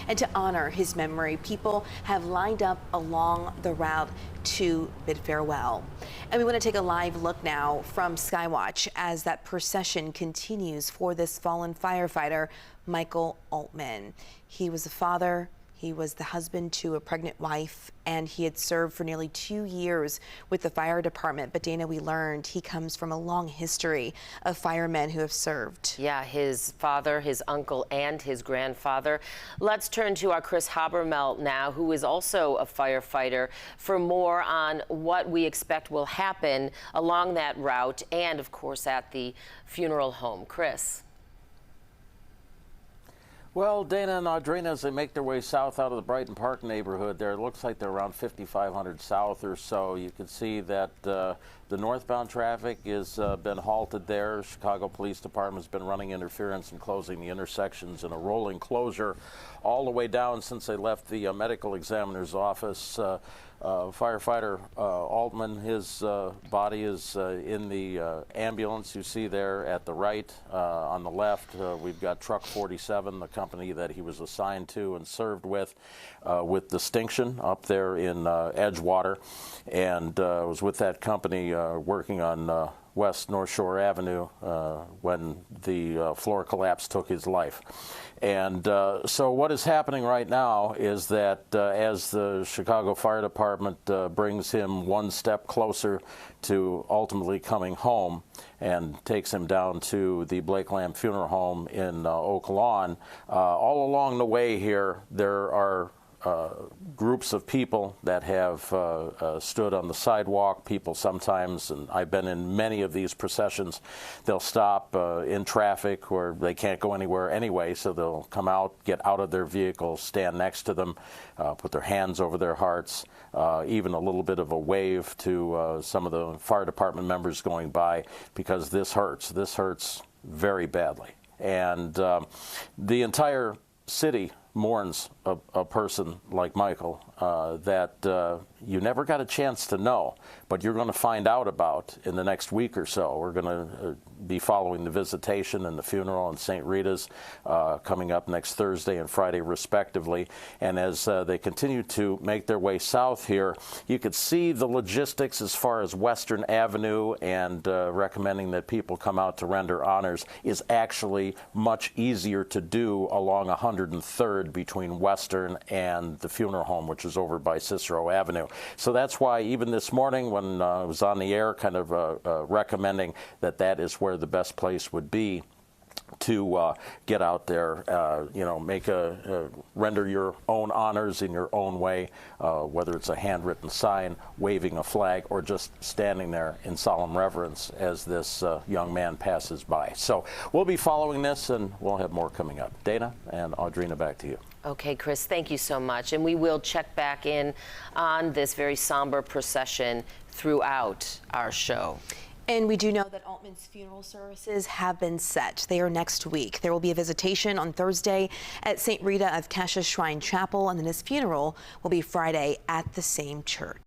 And to honor his memory, people have lined up along the route to bid farewell. And we want to take a live look now from Skywatch as that procession continues for this fallen firefighter, Michael Altman. He was a father. He was the husband to a pregnant wife, and he had served for nearly 2 years with the fire department. But Dana, we learned he comes from a long history of firemen who have served. Yeah, his father, his uncle, and his grandfather. Let's turn to our Chris Habermelt now, who is also a firefighter, for more on what we expect will happen along that route and, of course, at the funeral home. Chris. Well, Dana and Audrina, as they make their way south out of the Brighton Park neighborhood there, it looks like they're around 5,500 south or so. You can see that the northbound traffic has been halted there. Chicago Police Department has been running interference and closing the intersections in a rolling closure all the way down since they left the medical examiner's office. Firefighter Altman, his body is in the ambulance you see there at the right. On the left, we've got Truck 47, the company that he was assigned to and served with distinction up there in Edgewater, and was with that company working on West North Shore Avenue when the floor collapse took his life. And so what is happening right now is that as the Chicago Fire Department brings him one step closer to ultimately coming home and takes him down to the Blake Lamb Funeral Home in Oak Lawn, all along the way here there are groups of people that have stood on the sidewalk. People sometimes, and I've been in many of these processions, they'll stop in traffic where they can't go anywhere anyway, so they'll come out, get out of their vehicle, stand next to them, put their hands over their hearts, even a little bit of a wave to some of the fire department members going by, because this hurts very badly. And the entire city mourns a person like Michael that you never got a chance to know, but you're going to find out about in the next week or so. We're going to be following the visitation and the funeral in St. Rita's coming up next Thursday and Friday respectively. And as they continue to make their way south here, you could see the logistics as far as Western Avenue, and recommending that people come out to render honors is actually much easier to do along 103rd between Western and the funeral home, which is over by Cicero Avenue. So that's why even this morning when I was on the air kind of recommending that that is where the best place would be to get out there, make render your own honors in your own way, whether it's a handwritten sign, waving a flag, or just standing there in solemn reverence as this young man passes by. So we'll be following this, and we'll have more coming up. Dana and Audrina, back to you. Okay, Chris, thank you so much. And we will check back in on this very somber procession throughout our show. And we do know that Altman's funeral services have been set. They are next week. There will be a visitation on Thursday at St. Rita of Kesha Shrine Chapel, and then his funeral will be Friday at the same church.